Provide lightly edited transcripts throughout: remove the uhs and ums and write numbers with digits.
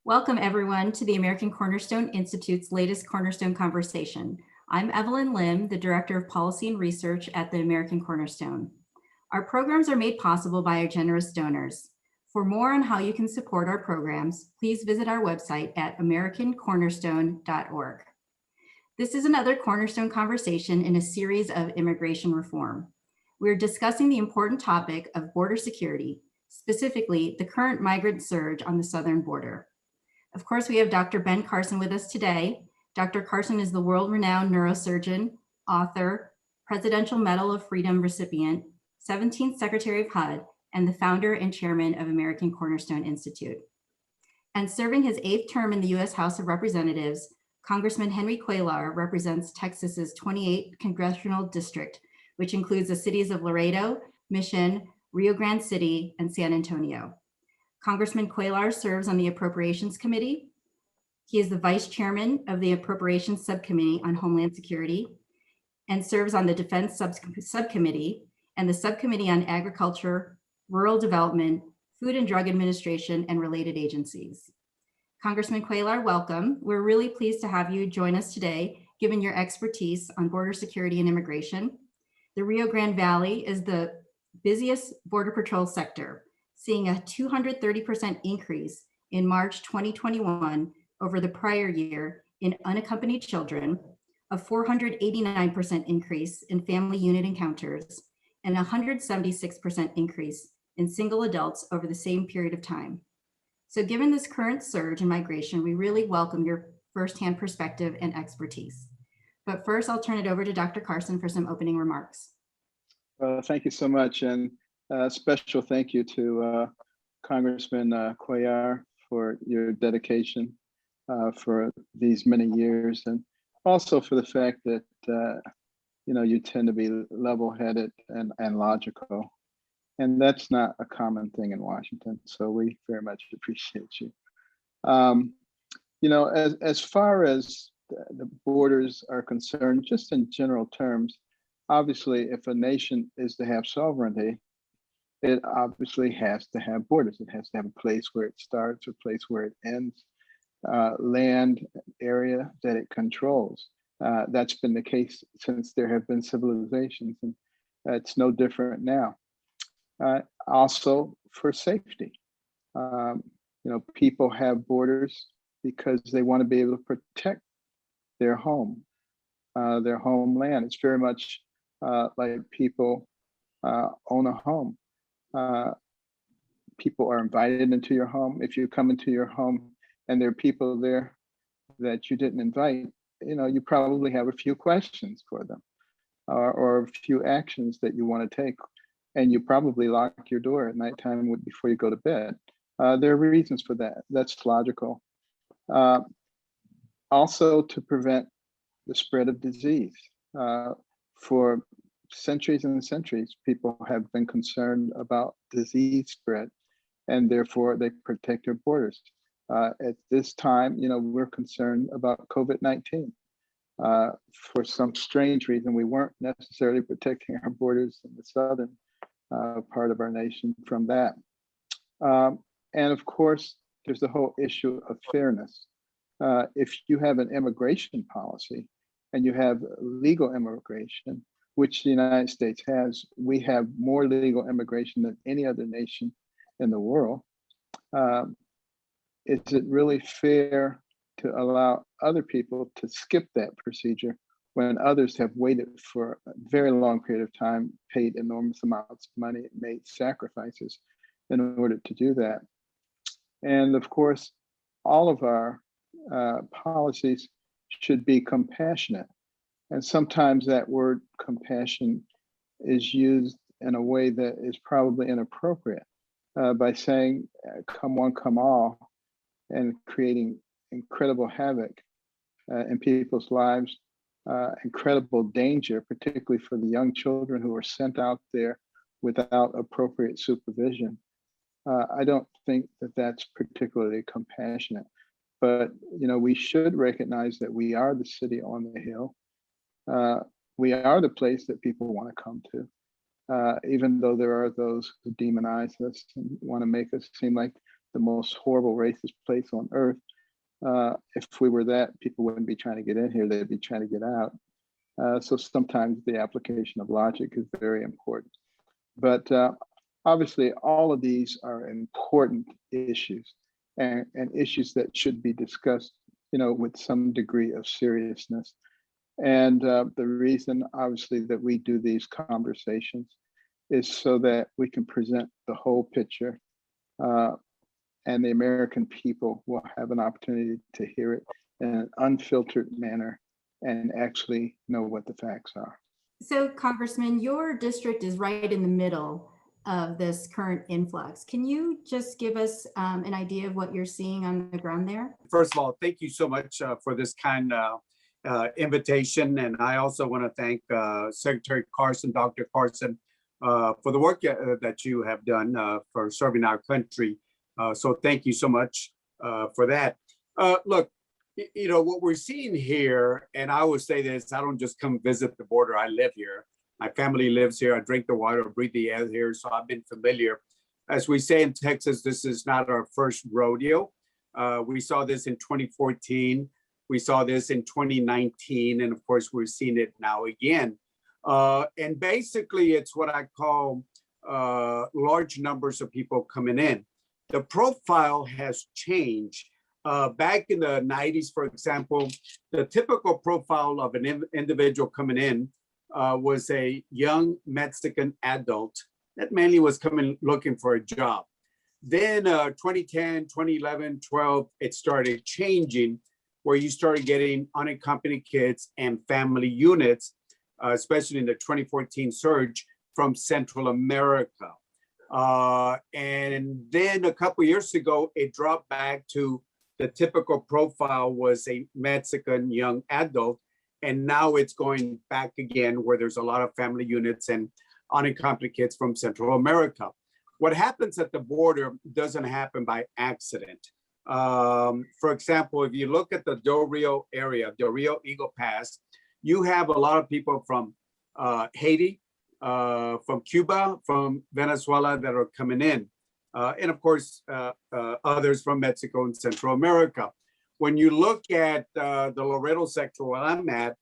Welcome everyone to the American Cornerstone Institute's latest Cornerstone Conversation. I'm Evelyn Lim, the Director of Policy and Research at the American Cornerstone. Our programs are made possible by our generous donors. For more on how you can support our programs, please visit our website at americancornerstone.org. This is another Cornerstone Conversation in a series of immigration reform. We're discussing the important topic of border security, specifically the current migrant surge on the southern border. Of course, we have Dr. Ben Carson with us today. Dr. Carson is the world-renowned neurosurgeon, author, Presidential Medal of Freedom recipient, 17th Secretary of HUD, and the founder and chairman of American Cornerstone Institute. And serving his 8th term in the U.S. House of Representatives, Congressman Henry Cuellar represents Texas's 28th congressional district, which includes the cities of Laredo, Mission, Rio Grande City, and San Antonio. Congressman Cuellar serves on the Appropriations Committee. He is the Vice Chairman of the Appropriations Subcommittee on Homeland Security and serves on the Defense Subcommittee and the Subcommittee on Agriculture, Rural Development, Food and Drug Administration, and related agencies. Congressman Cuellar, welcome. We're really pleased to have you join us today, given your expertise on border security and immigration. The Rio Grande Valley is the busiest Border Patrol sector, seeing a 230% increase in March 2021 over the prior year in unaccompanied children, a 489% increase in family unit encounters, and a 176% increase in single adults over the same period of time. So given this current surge in migration, we really welcome your firsthand perspective and expertise. But first, I'll turn it over to Dr. Carson for some opening remarks. Well, thank you so much. And special thank you to Congressman Cuellar for your dedication for these many years, and also for the fact that you tend to be level-headed and logical, and that's not a common thing in Washington. So we very much appreciate you. As far as the borders are concerned, just in general terms, obviously, if a nation is to have sovereignty, it obviously has to have borders. It has to have a place where it starts, a place where it ends, land, area that it controls. That's been the case since there have been civilizations, and it's no different now. Also for safety. People have borders because they want to be able to protect their home, their homeland. It's very much like people own a home. People are invited into your home. If you come into your home and there are people there that you didn't invite, you probably have a few questions for them, or a few actions that you want to take, and you probably lock your door at nighttime before you go to bed. There are reasons for that. That's logical. Also, to prevent the spread of disease. For centuries and centuries, people have been concerned about disease spread, and therefore they protect their borders. At this time, we're concerned about COVID-19. For some strange reason, we weren't necessarily protecting our borders in the southern part of our nation from that. And of course, there's the whole issue of fairness. If you have an immigration policy and you have legal immigration, which the United States has, we have more legal immigration than any other nation in the world. Is it really fair to allow other people to skip that procedure when others have waited for a very long period of time, paid enormous amounts of money, made sacrifices in order to do that? And of course, all of our policies should be compassionate. And sometimes that word compassion is used in a way that is probably inappropriate by saying, come one, come all, and creating incredible havoc in people's lives, incredible danger, particularly for the young children who are sent out there without appropriate supervision. I don't think that that's particularly compassionate, but we should recognize that we are the city on the hill. We are the place that people want to come to, even though there are those who demonize us and want to make us seem like the most horrible racist place on earth. If we were that, people wouldn't be trying to get in here, they'd be trying to get out. So sometimes the application of logic is very important. But obviously, all of these are important issues and issues that should be discussed, with some degree of seriousness. And the reason, obviously, that we do these conversations is so that we can present the whole picture, and the American people will have an opportunity to hear it in an unfiltered manner and actually know what the facts are. So, Congressman, your district is right in the middle of this current influx. Can you just give us an idea of what you're seeing on the ground there? First of all, thank you so much for this kind invitation. And I also want to thank Secretary Carson, Dr. Carson, for the work that you have done for serving our country. So thank you so much for that. Look, what we're seeing here, and I always say this, I don't just come visit the border, I live here. My family lives here, I drink the water, breathe the air here, so I've been familiar. As we say in Texas, this is not our first rodeo. We saw this in 2014, we saw this in 2019, and of course, we're seeing it now again. And basically, it's what I call large numbers of people coming in. The profile has changed. Back in the 90s, for example, the typical profile of an individual coming in was a young Mexican adult that mainly was coming looking for a job. Then 2010, 2011, 12, it started changing where you started getting unaccompanied kids and family units, especially in the 2014 surge from Central America. And then a couple of years ago, it dropped back to the typical profile was a Mexican young adult. And now it's going back again where there's a lot of family units and unaccompanied kids from Central America. What happens at the border doesn't happen by accident. For example, if you look at the Del Rio area, Del Rio Eagle Pass, you have a lot of people from Haiti, from Cuba, from Venezuela that are coming in. And of course, others from Mexico and Central America. When you look at the Laredo sector where I'm at,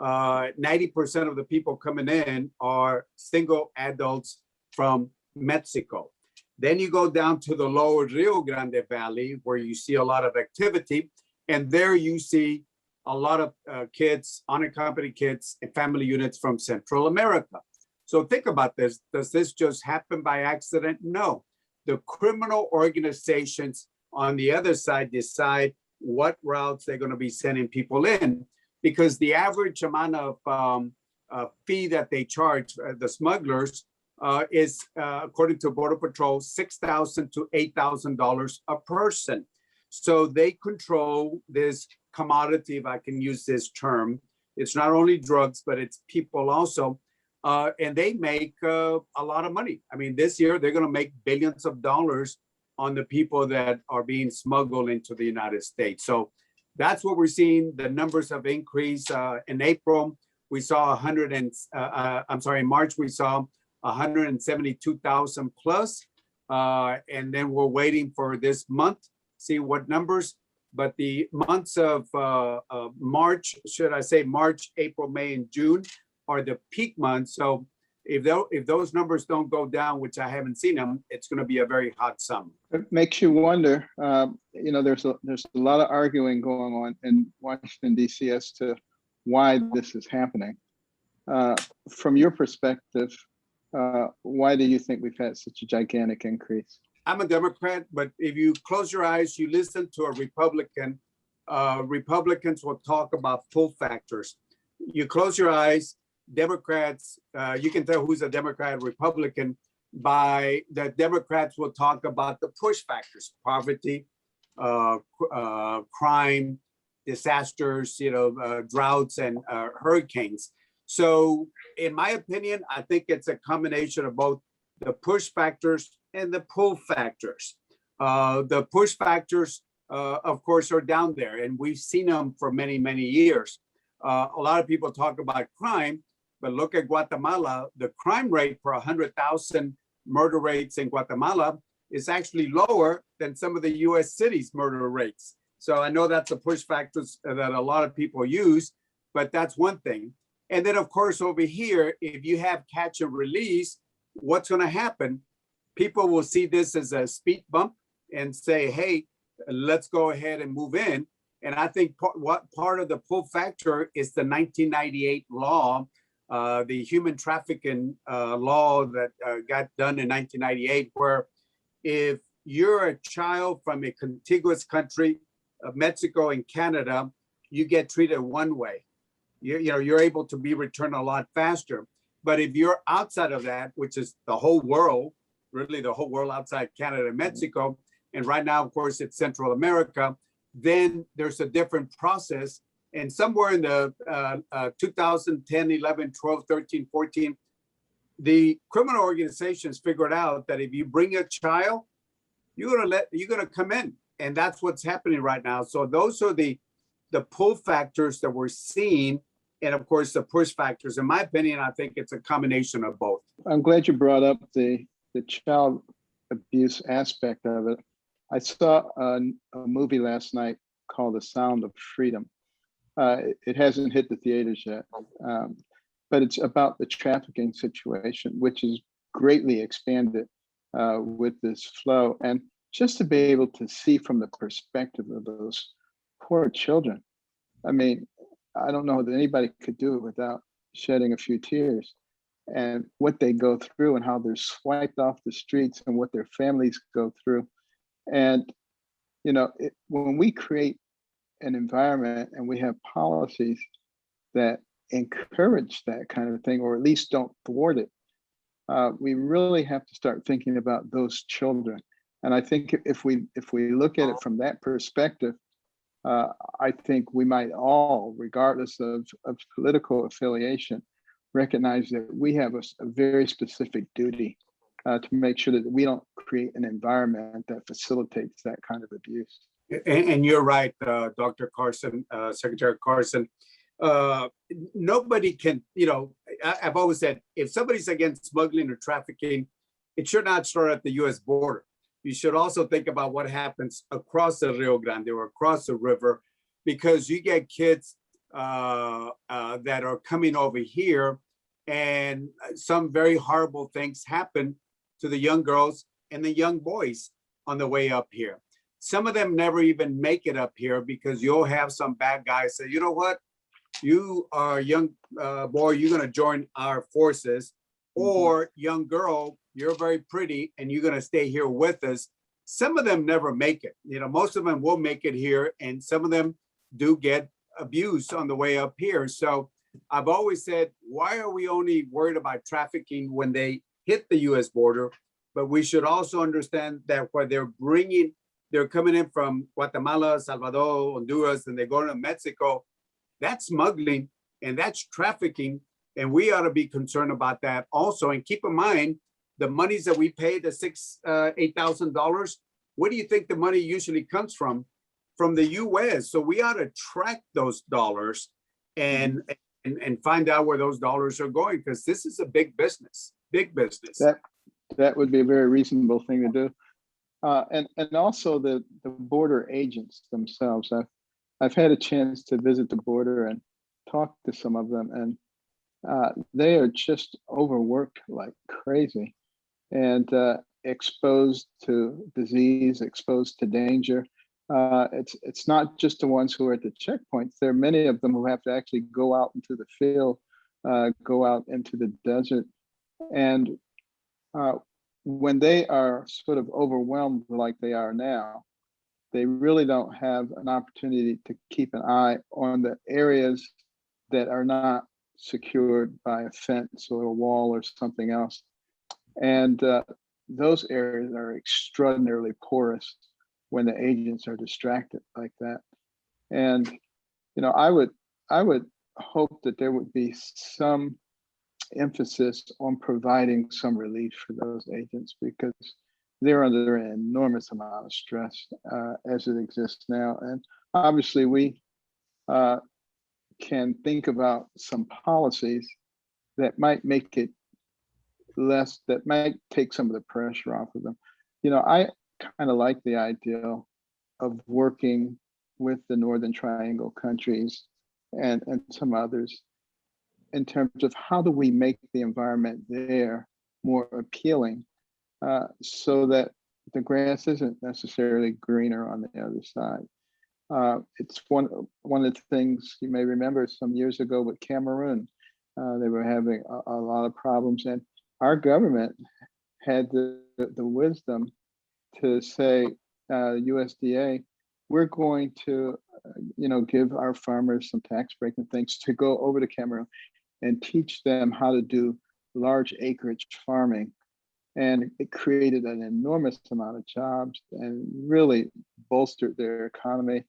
90% of the people coming in are single adults from Mexico. Then you go down to the lower Rio Grande Valley where you see a lot of activity. And there you see a lot of kids, unaccompanied kids and family units from Central America. So think about this. Does this just happen by accident? No. The criminal organizations on the other side decide what routes they're going to be sending people in, because the average amount of fee that they charge the smugglers is, according to Border Patrol, $6,000 to $8,000 a person. So they control this commodity, if I can use this term. It's not only drugs, but it's people also. And they make a lot of money. I mean, this year, they're going to make billions of dollars on the people that are being smuggled into the United States. So that's what we're seeing. The numbers have increased. In April, we saw in March, we saw 172,000 plus. And then we're waiting for this month, see what numbers. But the months of March, should I say March, April, May, and June are the peak months. So if those numbers don't go down, which I haven't seen them, it's going to be a very hot summer. It makes you wonder. There's a lot of arguing going on in Washington, D.C. as to why this is happening. From your perspective, why do you think we've had such a gigantic increase? I'm a Democrat, but if you close your eyes, you listen to a Republican, Republicans will talk about pull factors. You close your eyes, Democrats, you can tell who's a Democrat, Republican, by the Democrats will talk about the push factors, poverty, crime, disasters, droughts and hurricanes. So in my opinion, I think it's a combination of both the push factors and the pull factors. The push factors, of course, are down there, and we've seen them for many, many years. A lot of people talk about crime, but look at Guatemala. The crime rate per 100,000 murder rates in Guatemala is actually lower than some of the US cities' murder rates. So I know that's a push factor that a lot of people use, but that's one thing. And then of course, over here, if you have catch and release, what's gonna happen? People will see this as a speed bump and say, hey, let's go ahead and move in. And I think part of the pull factor is the 1998 law, the human trafficking law that got done in 1998, where if you're a child from a contiguous country of Mexico and Canada, you get treated one way. You're able to be returned a lot faster. But if you're outside of that, which is the whole world, really the whole world outside Canada and Mexico, and right now, of course, it's Central America, then there's a different process. And somewhere in the 2010, 11, 12, 13, 14, the criminal organizations figured out that if you bring a child, you're gonna come in. And that's what's happening right now. So those are the pull factors that we're seeing. And of course, the push factors. In my opinion, I think it's a combination of both. I'm glad you brought up the child abuse aspect of it. I saw a movie last night called The Sound of Freedom. It hasn't hit the theaters yet, but it's about the trafficking situation, which is greatly expanded with this flow. And just to be able to see from the perspective of those poor children. I mean, I don't know that anybody could do it without shedding a few tears, and what they go through and how they're swiped off the streets and what their families go through. And, when we create an environment and we have policies that encourage that kind of thing, or at least don't thwart it, we really have to start thinking about those children. And I think if we look at it from that perspective, I think we might all, regardless of political affiliation, recognize that we have a very specific duty to make sure that we don't create an environment that facilitates that kind of abuse. And you're right, Dr. Carson, Secretary Carson. Nobody can, I've always said, if somebody's against smuggling or trafficking, it should not start at the US border. You should also think about what happens across the Rio Grande or across the river, because you get kids that are coming over here and some very horrible things happen to the young girls and the young boys on the way up here. Some of them never even make it up here because you'll have some bad guys say, you know what, you are a young boy, you're gonna join our forces, or young girl, you're very pretty and you're gonna stay here with us. Some of them never make it. Most of them will make it here, and some of them do get abused on the way up here. So I've always said, why are we only worried about trafficking when they hit the US border? But we should also understand that what they're coming in from Guatemala, Salvador, Honduras, and they go to Mexico, that's smuggling and that's trafficking. And we ought to be concerned about that also. And keep in mind, the monies that we pay, the $8,000, where do you think the money usually comes from? From the US. So we ought to track those dollars and find out where those dollars are going, because this is a big business, big business. That would be a very reasonable thing to do. And also the border agents themselves. I've had a chance to visit the border and talk to some of them, and they are just overworked like crazy, and exposed to disease, exposed to danger. It's not just the ones who are at the checkpoints. There are many of them who have to actually go out into the field, go out into the desert, and when they are sort of overwhelmed like they are now, they really don't have an opportunity to keep an eye on the areas that are not secured by a fence or a wall or something else. And those areas are extraordinarily porous when the agents are distracted like that. And I would hope that there would be some emphasis on providing some relief for those agents, because they're under an enormous amount of stress as it exists now. And obviously we can think about some policies that might make it less, that might take some of the pressure off of them. I kind of like the idea of working with the Northern Triangle countries and some others in terms of how do we make the environment there more appealing, so that the grass isn't necessarily greener on the other side. It's one of the things you may remember some years ago with Cameroon. They were having a lot of problems, and our government had the wisdom to say, USDA, we're going to, give our farmers some tax break and things to go over to Cameroon and teach them how to do large acreage farming. And it created an enormous amount of jobs and really bolstered their economy,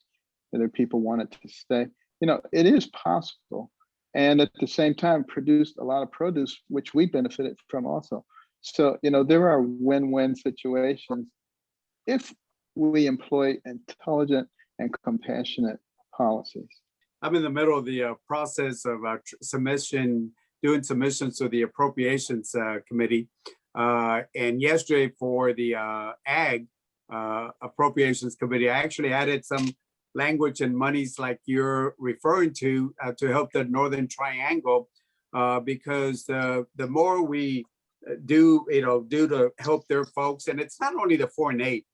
and their people wanted to stay. It is possible. And at the same time, produced a lot of produce, which we benefited from also. So, there are win-win situations if we employ intelligent and compassionate policies. I'm in the middle of the process of doing submissions to the Appropriations Committee. And yesterday for the Ag Appropriations Committee, I actually added some language and monies like you're referring to help the Northern Triangle, because the more we do to help their folks, and it's not only the foreign aid,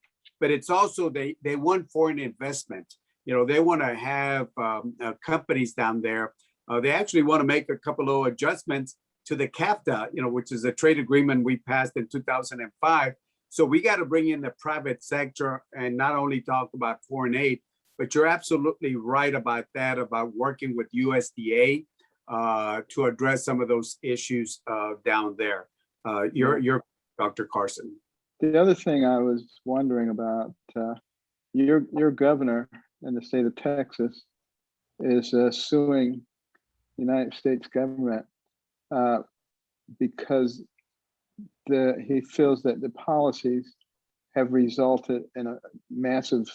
but it's also they want foreign investment. They want to have companies down there. They actually want to make a couple of adjustments to the CAFTA, which is a trade agreement we passed in 2005. So we got to bring in the private sector and not only talk about foreign aid, but you're absolutely right about that, about working with USDA to address some of those issues down there. You're Dr. Carson. The other thing I was wondering about, your governor in the state of Texas is suing the United States government because he feels that the policies have resulted in a massive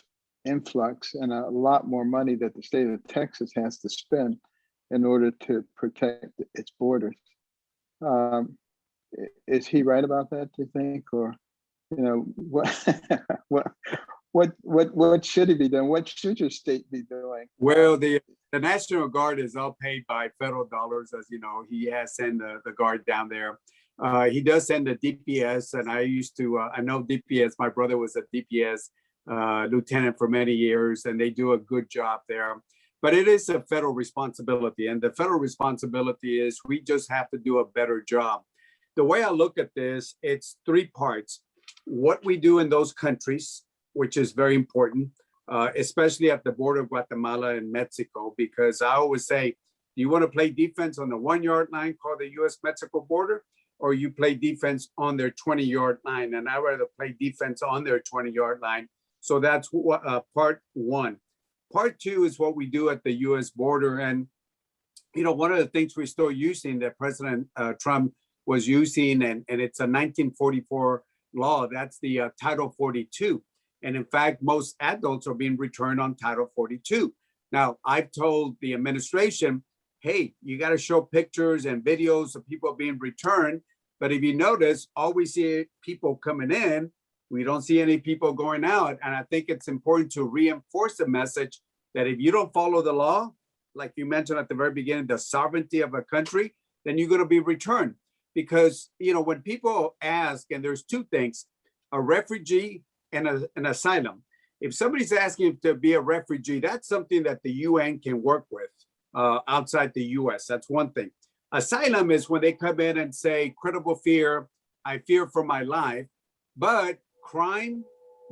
influx and a lot more money that the state of Texas has to spend in order to protect its borders. Is he right about that, do you think? Or, what should he be doing? What should your state be doing? Well, the National Guard is all paid by federal dollars, as you know. He has sent the Guard down there. He does send the DPS, and I know DPS. My brother was a DPS lieutenant for many years, and they do a good job there. But it is a federal responsibility, and the federal responsibility is we just have to do a better job. The way I look at this, it's three parts. What we do in those countries, which is very important, especially at the border of Guatemala and Mexico, because I always say, do you want to play defense on the 1 yard line called the US-Mexico border, or you play defense on their 20-yard line? And I'd rather play defense on their 20-yard line. So that's part one. Part two is what we do at the US border. And, one of the things we're still using that President Trump was using, and it's a 1944 law, that's the Title 42. And in fact, most adults are being returned on Title 42. Now, I've told the administration, hey, you got to show pictures and videos of people being returned. But if you notice, all we see people coming in, we don't see any people going out. And I think it's important to reinforce the message that if you don't follow the law, like you mentioned at the very beginning, the sovereignty of a country, then you're going to be returned. Because, when people ask, and there's two things, a refugee and an asylum. If somebody's asking to be a refugee, that's something that the UN can work with outside the US. That's one thing. Asylum is when they come in and say, credible fear, I fear for my life. But crime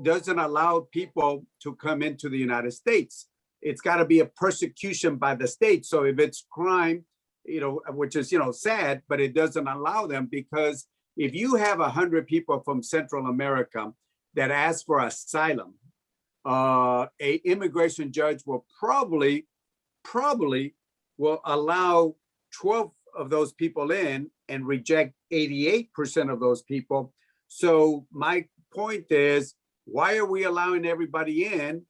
doesn't allow people to come into the United States. It's got to be a persecution by the state. So if it's crime, which is, sad, but it doesn't allow them, because if you have 100 people from Central America that ask for asylum, a immigration judge will probably will allow 12 of those people in and reject 88% of those people. So my point is, why are we allowing everybody in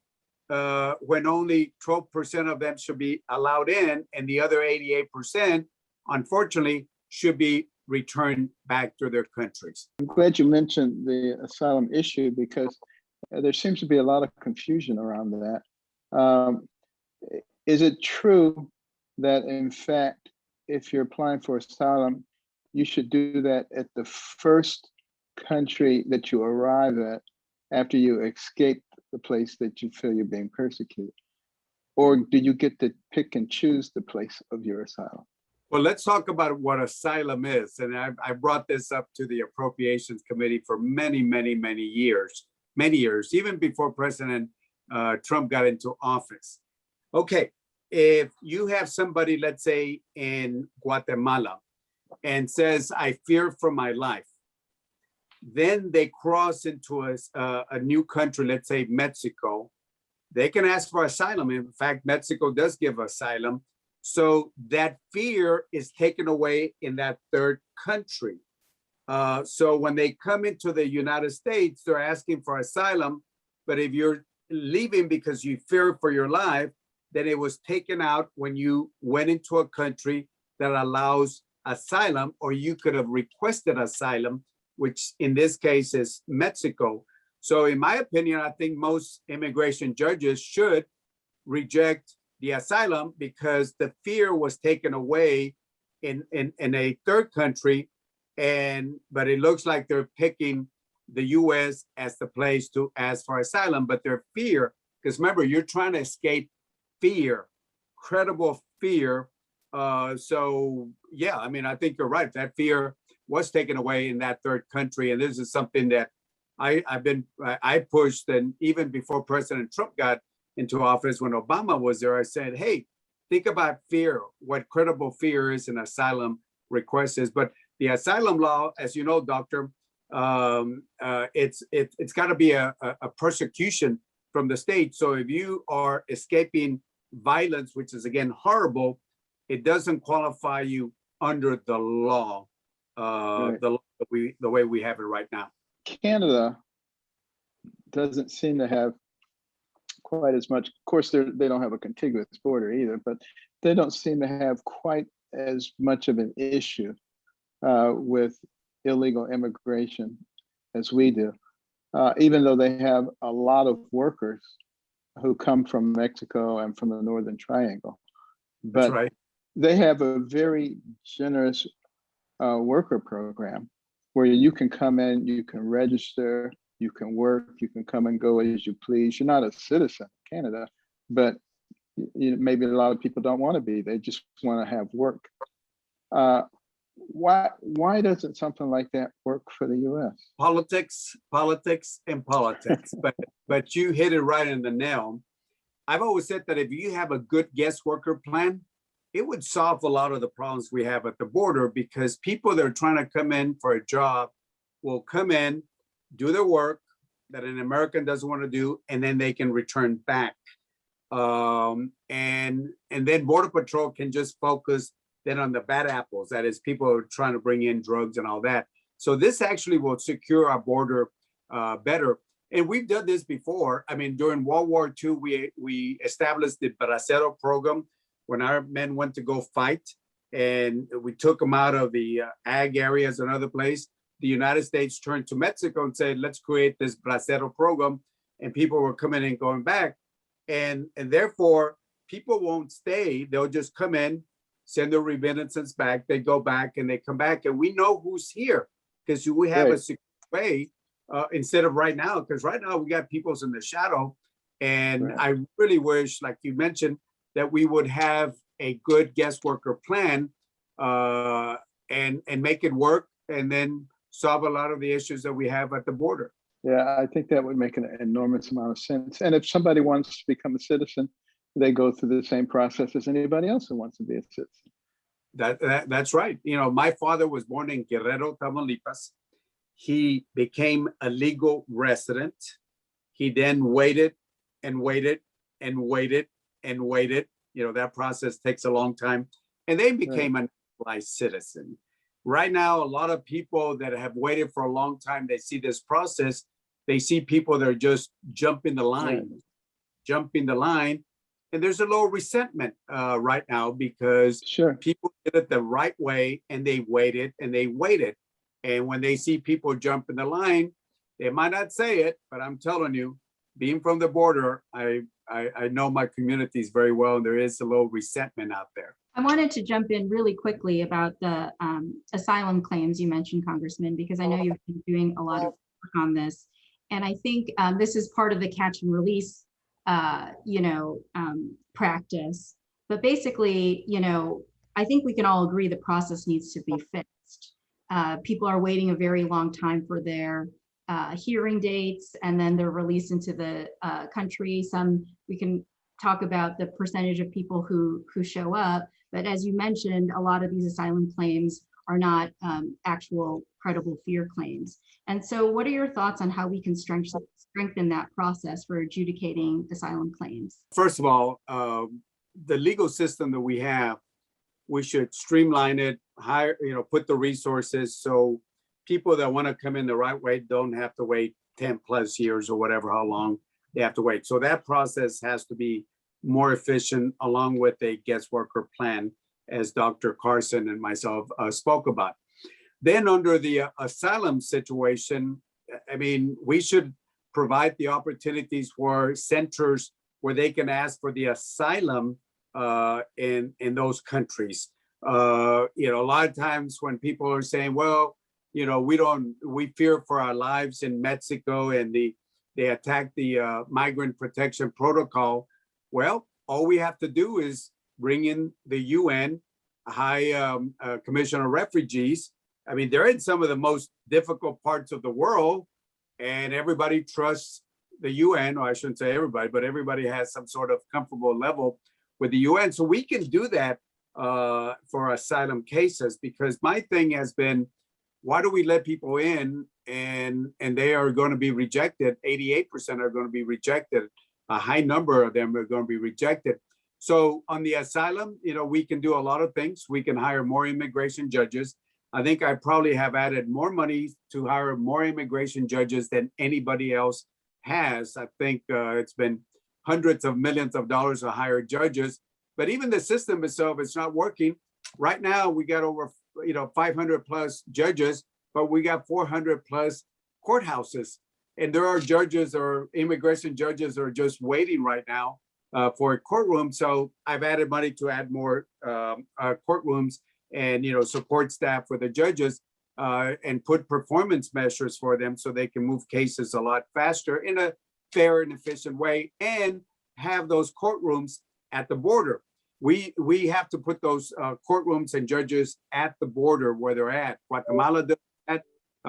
when only 12% of them should be allowed in, and the other 88%, unfortunately, should be return back to their countries. I'm glad you mentioned the asylum issue because there seems to be a lot of confusion around that. Is it true that in fact, if you're applying for asylum, you should do that at the first country that you arrive at after you escape the place that you feel you're being persecuted? Or do you get to pick and choose the place of your asylum? Well, let's talk about what asylum is. And I brought this up to the Appropriations Committee for many years, even before President Trump got into office. Okay, if you have somebody, let's say in Guatemala, and says, I fear for my life, then they cross into a new country, let's say Mexico, they can ask for asylum. In fact, Mexico does give asylum. So that fear is taken away in that third country. So when they come into the United States, they're asking for asylum. But if you're leaving because you fear for your life, then it was taken out when you went into a country that allows asylum, or you could have requested asylum, which in this case is Mexico. So in my opinion, I think most immigration judges should reject the asylum because the fear was taken away in a third country. But it looks like they're picking the US as the place to ask for asylum, but their fear, because remember, you're trying to escape fear, credible fear. So yeah, I mean, I think you're right. That fear was taken away in that third country. And this is something that I pushed, and even before President Trump got into office, when Obama was there, I said, hey, think about fear, what credible fear is an asylum request is. But the asylum law, as you know, Doctor, it's got to be a persecution from the state. So if you are escaping violence, which is again horrible, it doesn't qualify you under the law, Right. the way we have it right now. Canada doesn't seem to have quite as much. Of course, they don't have a contiguous border either, but they don't seem to have quite as much of an issue with illegal immigration as we do, even though they have a lot of workers who come from Mexico and from the Northern Triangle. But That's right. they have a very generous worker program where you can come in, you can register, you can work, you can come and go as you please. You're not a citizen of Canada, but maybe a lot of people don't want to be. They just want to have work. Why doesn't something like that work for the U.S.? Politics, and politics. But you hit it right in the nail. I've always said that if you have a good guest worker plan, it would solve a lot of the problems we have at the border, because people that are trying to come in for a job will come in, do their work that an American doesn't want to do, and then they can return back. And then Border Patrol can just focus then on the bad apples, that is people who are trying to bring in drugs and all that. So this actually will secure our border better. And we've done this before. I mean, during World War II, we established the Bracero program when our men went to go fight, and we took them out of the ag areas and other place. The United States turned to Mexico and said, let's create this Bracero program. And people were coming and going back. And therefore, people won't stay. They'll just come in, send their remittances back. They go back and they come back. And we know who's here because we have a secure way instead of right now. Because right now we got people's in the shadow. And I really wish, like you mentioned, that we would have a good guest worker plan and make it work, and then solve a lot of the issues that we have at the border. Yeah, I think that would make an enormous amount of sense. And if somebody wants to become a citizen, they go through the same process as anybody else who wants to be a citizen. That's right. You know, my father was born in Guerrero, Tamaulipas. He became a legal resident. He then waited and waited and waited and waited. You know, that process takes a long time. And then became a naturalized citizen. Right now, a lot of people that have waited for a long time, they see this process. They see people that are just jumping the line, And there's a little resentment right now because Sure. people did it the right way and they waited and they waited. And when they see people jump in the line, they might not say it, but I'm telling you, being from the border, I know my communities very well, and there is a little resentment out there. I wanted to jump in really quickly about the asylum claims you mentioned, Congressman, because I know you've been doing a lot of work on this. And I think this is part of the catch and release, practice. But basically, I think we can all agree the process needs to be fixed. People are waiting a very long time for their hearing dates, and then they're released into the country. We can talk about the percentage of people who show up, but as you mentioned, a lot of these asylum claims are not actual credible fear claims. And so what are your thoughts on how we can strengthen that process for adjudicating asylum claims? First of all, the legal system that we have, we should streamline it, put the resources so people that want to come in the right way don't have to wait 10 plus years or whatever, how long they have to wait. So that process has to be more efficient, along with a guest worker plan, as Dr. Carson and myself spoke about. Then under the asylum situation, I mean, we should provide the opportunities for centers where they can ask for the asylum in those countries. A lot of times when people are saying, well, we fear for our lives in Mexico, and they attack the migrant protection protocol. Well, all we have to do is bring in the UN High Commissioner of Refugees. I mean, they're in some of the most difficult parts of the world, and everybody trusts the UN, or I shouldn't say everybody, but everybody has some sort of comfortable level with the UN. So we can do that for asylum cases, because my thing has been, why do we let people in and they are going to be rejected? 88% are going to be rejected. A high number of them are going to be rejected. So on the asylum, we can do a lot of things. We can hire more immigration judges. I think I probably have added more money to hire more immigration judges than anybody else has. I think it's been hundreds of millions of dollars to hire judges, but even the system itself is not working. Right now, we got over 500 plus judges, but we got 400 plus courthouses. And there are judges or immigration judges are just waiting right now for a courtroom. So I've added money to add more courtrooms and support staff for the judges and put performance measures for them so they can move cases a lot faster in a fair and efficient way, and have those courtrooms at the border. We have to put those courtrooms and judges at the border where they're at. Guatemala does that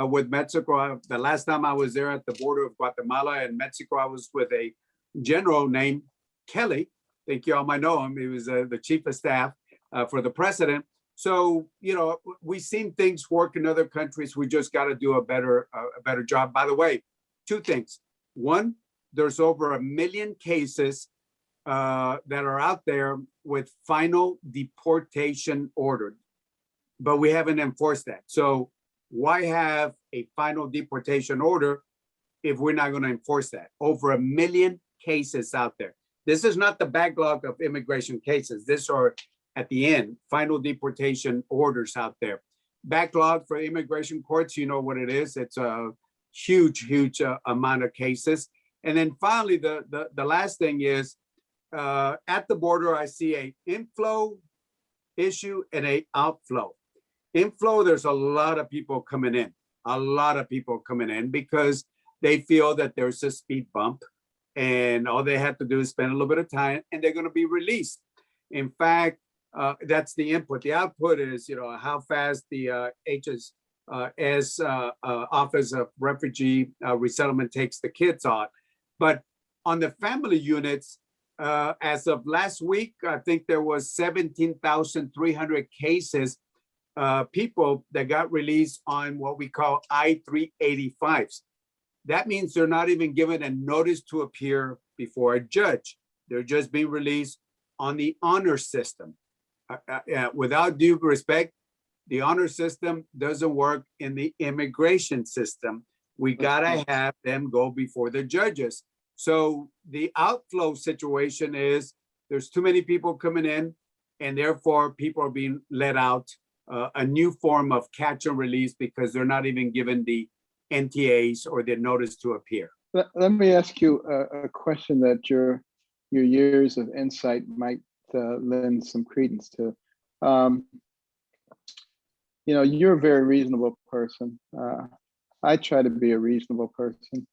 with Mexico. The last time I was there at the border of Guatemala and Mexico, I was with a general named Kelly. I think you all might know him. He was the chief of staff for the president. So, we've seen things work in other countries. We just got to do a better job. By the way, two things. One, there's over 1 million cases that are out there with final deportation ordered, but we haven't enforced that. So why have a final deportation order if we're not going to enforce that? Over 1 million cases out there. This is not the backlog of immigration cases. These are at the end, final deportation orders out there. Backlog for immigration courts, you know what it is. It's a huge amount of cases. And then finally, the last thing is, at the border, I see an inflow issue and an outflow. Inflow, there's a lot of people coming in, because they feel that there's a speed bump and all they have to do is spend a little bit of time and they're going to be released. In fact, that's the input. The output is, how fast the HHS Office of Refugee Resettlement takes the kids on. But on the family units, as of last week, I think there was 17,300 cases, people that got released on what we call I-385s. That means they're not even given a notice to appear before a judge. They're just being released on the honor system. Without due respect, the honor system doesn't work in the immigration system. We gotta have them go before the judges. So the outflow situation is there's too many people coming in, and therefore people are being let out. A new form of catch and release because they're not even given the NTAs or the notice to appear. Let me ask you a question that your years of insight might lend some credence to. You're a very reasonable person. I try to be a reasonable person.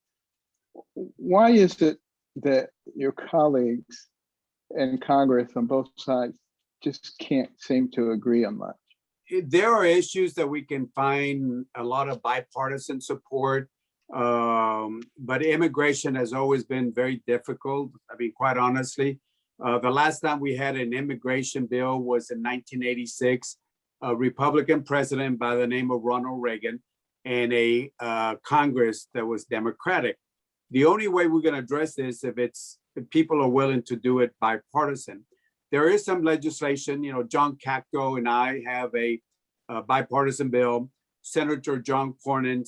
Why is it that your colleagues in Congress on both sides just can't seem to agree on much? There are issues that we can find a lot of bipartisan support, but immigration has always been very difficult. I mean, quite honestly, the last time we had an immigration bill was in 1986, a Republican president by the name of Ronald Reagan and a Congress that was Democratic. The only way we're going to address this if people are willing to do it bipartisan. There is some legislation, John Cacto and I have a bipartisan bill. Senator John Cornyn,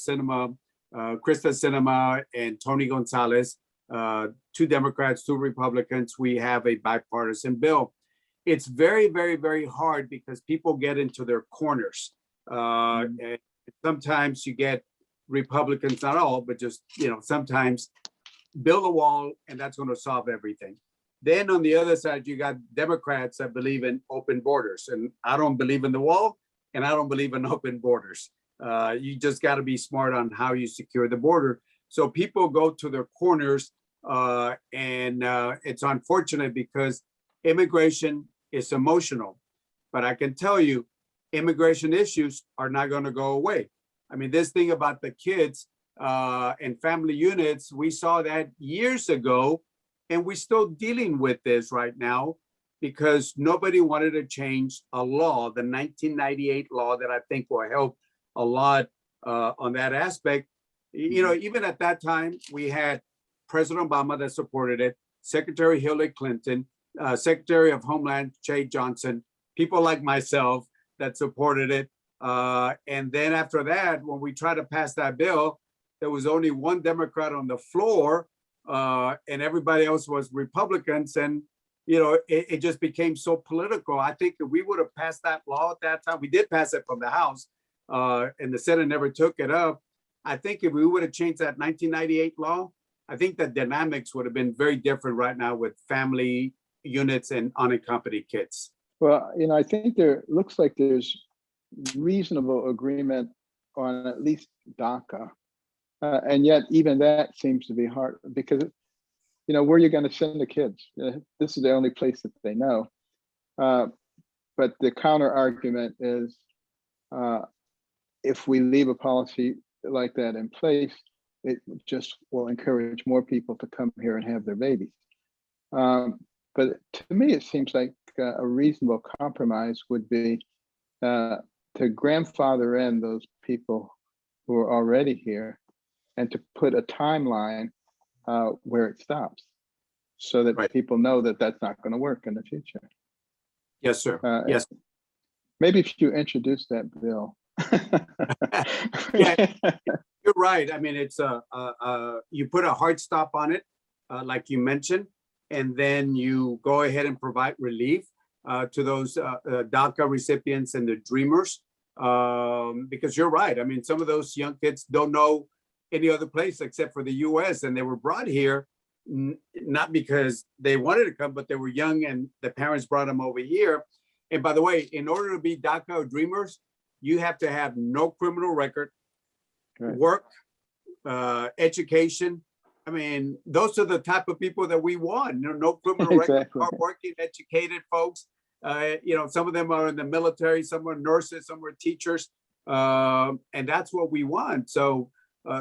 Krista Sinema, and Tony Gonzalez, 2 Democrats, 2 Republicans, we have a bipartisan bill. It's very, very, very hard because people get into their corners. And sometimes you get Republicans, not all, but just, sometimes build a wall and that's going to solve everything. Then on the other side, you got Democrats that believe in open borders. And I don't believe in the wall and I don't believe in open borders. You just got to be smart on how you secure the border. So people go to their corners and it's unfortunate because immigration is emotional. But I can tell you, immigration issues are not going to go away. I mean, this thing about the kids and family units, we saw that years ago. And we're still dealing with this right now because nobody wanted to change a law, the 1998 law that I think will help a lot on that aspect. Even at that time, we had President Obama that supported it, Secretary Hillary Clinton, Secretary of Homeland Jay Johnson, people like myself that supported it. And then after that, when we tried to pass that bill, there was only one Democrat on the floor. And everybody else was Republicans, and it just became so political. I think if we would have passed that law at that time, we did pass it from the House, and the Senate never took it up. I think if we would have changed that 1998 law, I think the dynamics would have been very different right now with family units and unaccompanied kids. Well, I think there looks like there's reasonable agreement on at least DACA. And yet even that seems to be hard because, where you're going to send the kids. This is the only place that they know. But the counter argument is if we leave a policy like that in place, it just will encourage more people to come here and have their babies. But to me, it seems like a reasonable compromise would be to grandfather in those people who are already here and to put a timeline where it stops so that people know that that's not going to work in the future. Yes, sir. Yes. Maybe if you introduce that bill. Yeah, you're right. I mean, it's you put a hard stop on it, like you mentioned, and then you go ahead and provide relief to those DACA recipients and the dreamers, because you're right. I mean, some of those young kids don't know any other place except for the U.S. and they were brought here not because they wanted to come, but they were young and the parents brought them over here. And by the way, in order to be DACA or dreamers, you have to have no criminal record, work, education. I mean, those are the type of people that we want. No criminal record, hardworking, educated folks. Some of them are in the military, some are nurses, some are teachers, and that's what we want. So,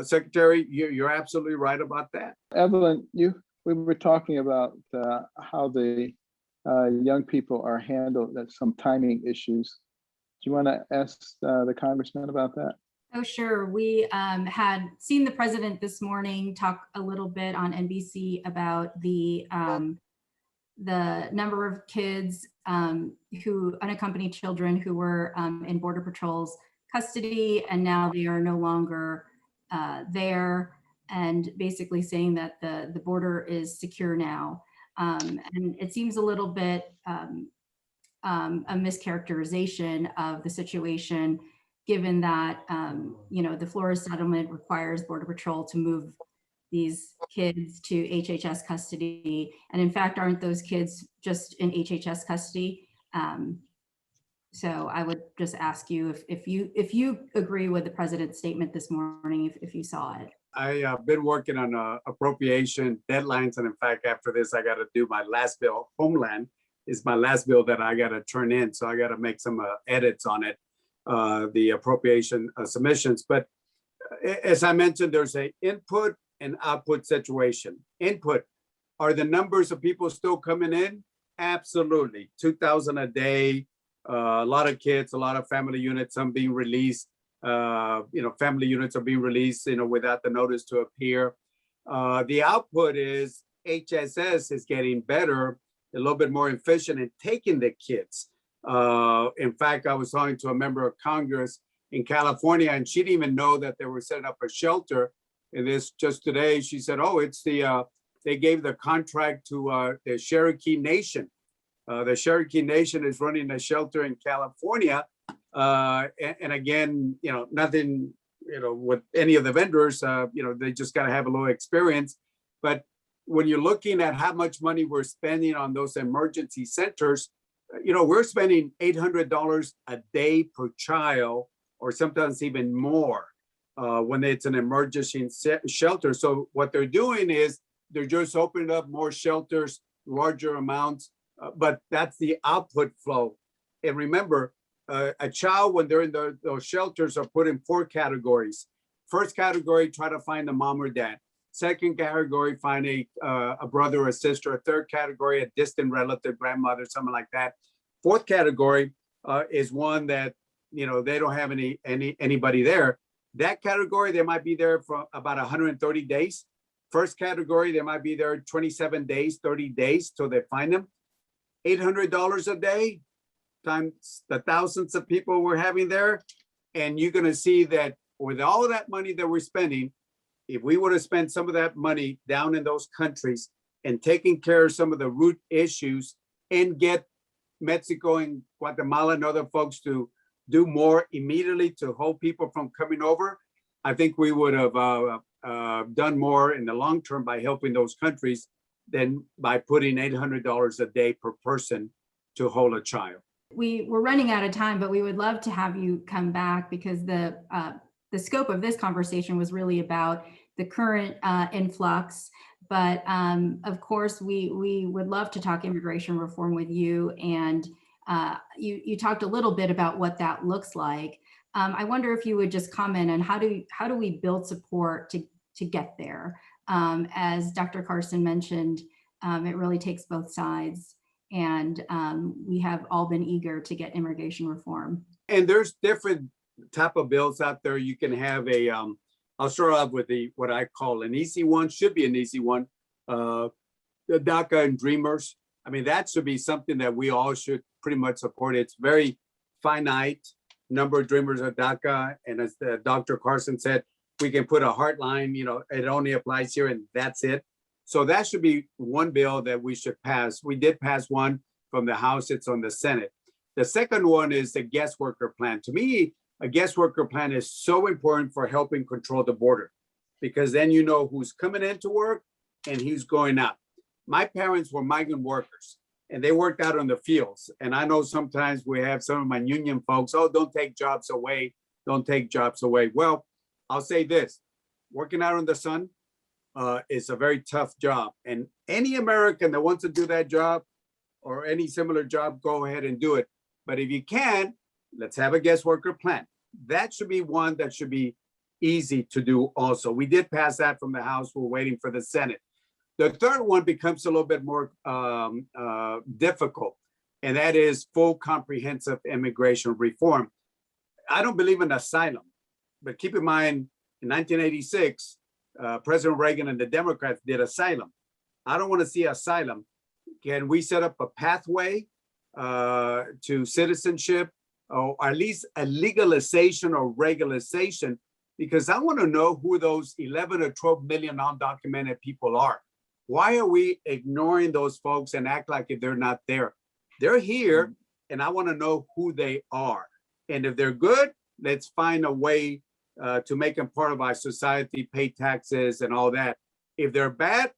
Secretary, you're absolutely right about that. Evelyn, we were talking about how the young people are handled. That's some timing issues. Do you want to ask the congressman about that? Oh, sure. We had seen the president this morning talk a little bit on NBC about the number of kids unaccompanied children who were in Border Patrol's custody, and now they are no longer there, and basically saying that the border is secure now. And it seems a little bit a mischaracterization of the situation, given that, the Flores settlement requires Border Patrol to move these kids to HHS custody. And in fact, aren't those kids just in HHS custody? So I would just ask you if you agree with the president's statement this morning, if you saw it. I've been working on appropriation deadlines. And in fact, after this, I got to do my last bill. Homeland is my last bill that I got to turn in. So I got to make some edits on it, the appropriation submissions. But as I mentioned, there's a input and output situation. Input, are the numbers of people still coming in? Absolutely. 2,000 a day, a lot of kids, a lot of family units, some being released. Family units are being released, without the notice to appear. The output is HSS is getting better, a little bit more efficient in taking the kids. In fact, I was talking to a member of Congress in California, and she didn't even know that they were setting up a shelter. And this just today, she said, "Oh, it's they gave the contract to the Cherokee Nation. The Cherokee Nation is running a shelter in California." And again, nothing, with any of the vendors, they just got to have a little experience. But when you're looking at how much money we're spending on those emergency centers, we're spending $800 a day per child, or sometimes even more, when it's an emergency shelter. So what they're doing is they're just opening up more shelters, larger amounts, but that's the output flow. And remember, a child, when they're in those shelters, are put in 4 categories. First category, try to find a mom or dad. Second category, find a brother or a sister. A third category, a distant relative, grandmother, something like that. Fourth category is one that, they don't have anybody there. That category, they might be there for about 130 days. First category, they might be there 27 days, 30 days till they find them. $800 a day times the thousands of people we're having there. And you're going to see that with all of that money that we're spending, if we would have spent some of that money down in those countries and taking care of some of the root issues and get Mexico and Guatemala and other folks to do more immediately to hold people from coming over, I think we would have done more in the long term by helping those countries than by putting $800 a day per person to hold a child. We're running out of time, but we would love to have you come back, because the scope of this conversation was really about the current influx. But of course, we would love to talk immigration reform with you. And you talked a little bit about what that looks like. I wonder if you would just comment on how do we build support to get there? As Dr. Carson mentioned, it really takes both sides. And we have all been eager to get immigration reform. And there's different type of bills out there. You can have I'll start off with what I call an easy one, should be an easy one. The DACA and Dreamers. I mean, that should be something that we all should pretty much support. It's very finite number of Dreamers of DACA. And as Dr. Carson said, we can put a heart line, it only applies here and that's it. So that should be one bill that we should pass. We did pass one from the House. It's on the Senate. The second one is the guest worker plan. To me, a guest worker plan is so important for helping control the border, because then you know who's coming into work and who's going out. My parents were migrant workers and they worked out on the fields. And I know sometimes we have some of my union folks, "Oh, don't take jobs away. Don't take jobs away." Well, I'll say this, working out in the sun, is a very tough job. And any American that wants to do that job or any similar job, go ahead and do it. But if you can, let's have a guest worker plan. That should be one that should be easy to do also. We did pass that from the House. We're waiting for the Senate. The third one becomes a little bit more difficult, and that is full comprehensive immigration reform. I don't believe in asylum, but keep in mind, in 1986, President Reagan and the Democrats did asylum. I don't want to see asylum. Can we set up a pathway to citizenship, or at least a legalization or regularization? Because I want to know who those 11 or 12 million undocumented people are. Why are we ignoring those folks and act like if they're not there? They're here, and I want to know who they are. And if they're good, let's find a way to make them part of our society, pay taxes and all that. If they're bad,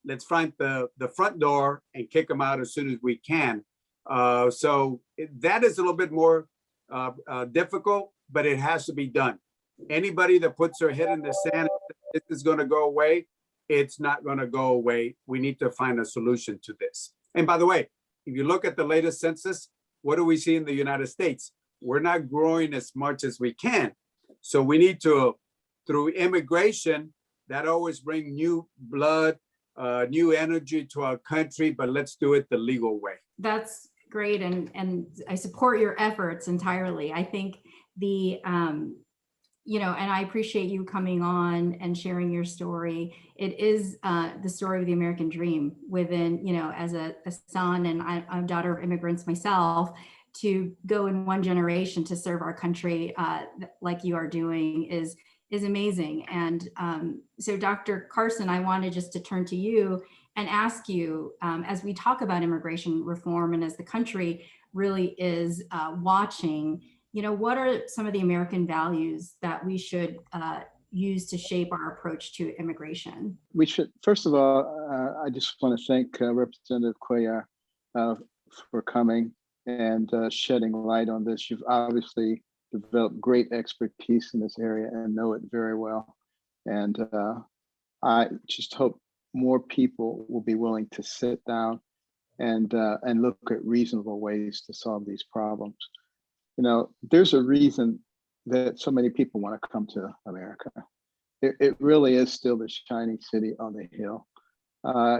let's find the front door and kick them out as soon as we can. So that is a little bit more difficult, but it has to be done. Anybody that puts their head in the sand, this is going to go away, it's not going to go away. We need to find a solution to this. And by the way, if you look at the latest census, what do we see in the United States? We're not growing as much as we can. So we need to, through immigration, that always bring new blood, new energy to our country, but let's do it the legal way. That's great. And I support your efforts entirely. I think and I appreciate you coming on and sharing your story. It is the story of the American dream within, as a son, and I'm a daughter of immigrants myself, to go in one generation to serve our country like you are doing is amazing. And so Dr. Carson, I wanted just to turn to you and ask you, as we talk about immigration reform and as the country really is watching, what are some of the American values that we should use to shape our approach to immigration? We should, first of all, I just want to thank Representative Cuellar for coming and shedding light on this. You've obviously developed great expertise in this area and know it very well. And I just hope more people will be willing to sit down and look at reasonable ways to solve these problems. There's a reason that so many people want to come to America. It really is still the shining city on the hill.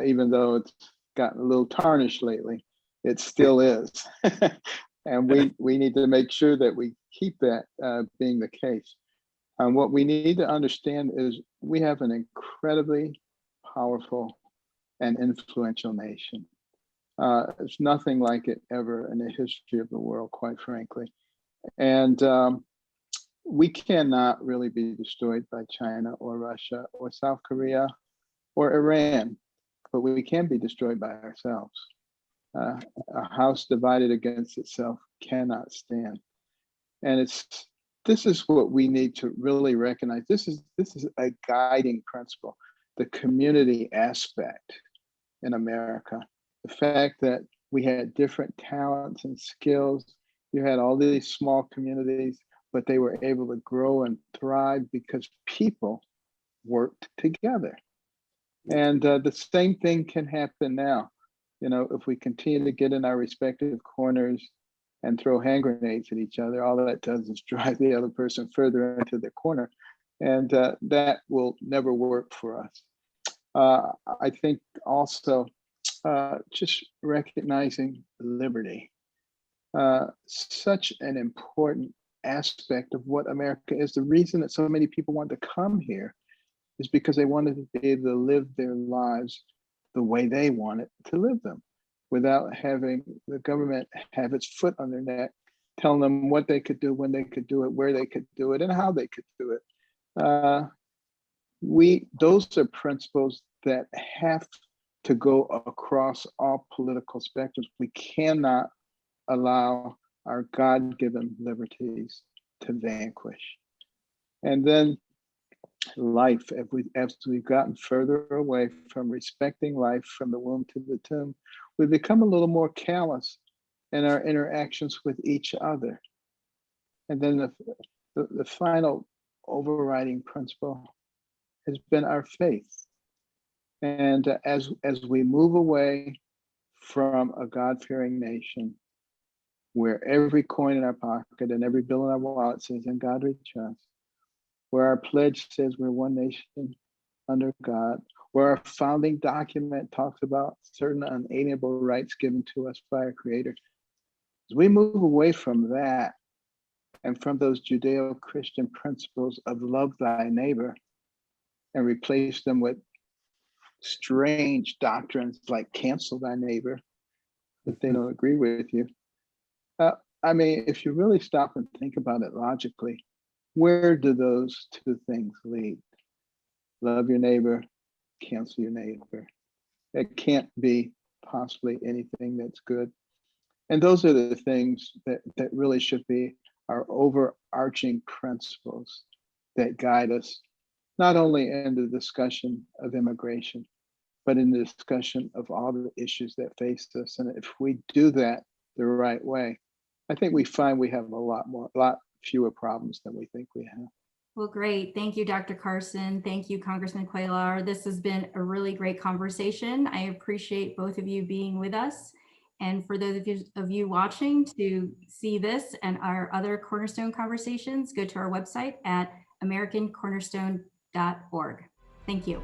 Even though it's gotten a little tarnished lately, it still is. And we need to make sure that we keep that being the case. What we need to understand is we have an incredibly powerful and influential nation. There's nothing like it ever in the history of the world, quite frankly. And we cannot really be destroyed by China or Russia or South Korea or Iran, but we can be destroyed by ourselves. A house divided against itself cannot stand. And this is what we need to really recognize. This is a guiding principle, the community aspect in America. The fact that we had different talents and skills. You had all these small communities, but they were able to grow and thrive because people worked together. And the same thing can happen now. If we continue to get in our respective corners and throw hand grenades at each other, all that does is drive the other person further into the corner. And that will never work for us. I think also just recognizing liberty. Such an important aspect of what America is. The reason that so many people want to come here is because they wanted to be able to live their lives the way they wanted to live them, without having the government have its foot on their neck, telling them what they could do, when they could do it, where they could do it, and how they could do it. Those are principles that have to go across all political spectrums. We cannot allow our God-given liberties to vanquish. And then life, as we've gotten further away from respecting life from the womb to the tomb, we become a little more callous in our interactions with each other. And then the final overriding principle has been our faith. And as we move away from a God-fearing nation, where every coin in our pocket and every bill in our wallet says, "In God we trust," where our pledge says we're one nation under God, where our founding document talks about certain unalienable rights given to us by our Creator. As we move away from that and from those Judeo-Christian principles of love thy neighbor and replace them with strange doctrines like cancel thy neighbor if they don't agree with you. If you really stop and think about it logically, where do those two things lead? Love your neighbor, cancel your neighbor. It can't be possibly anything that's good. And those are the things that really should be our overarching principles that guide us, not only in the discussion of immigration, but in the discussion of all the issues that face us. And if we do that the right way, I think we find we have a lot fewer problems than we think we have. Well, great. Thank you, Dr. Carson. Thank you, Congressman Cuellar. This has been a really great conversation. I appreciate both of you being with us. And for those of you watching, to see this and our other Cornerstone conversations, go to our website at americancornerstone.org. Thank you.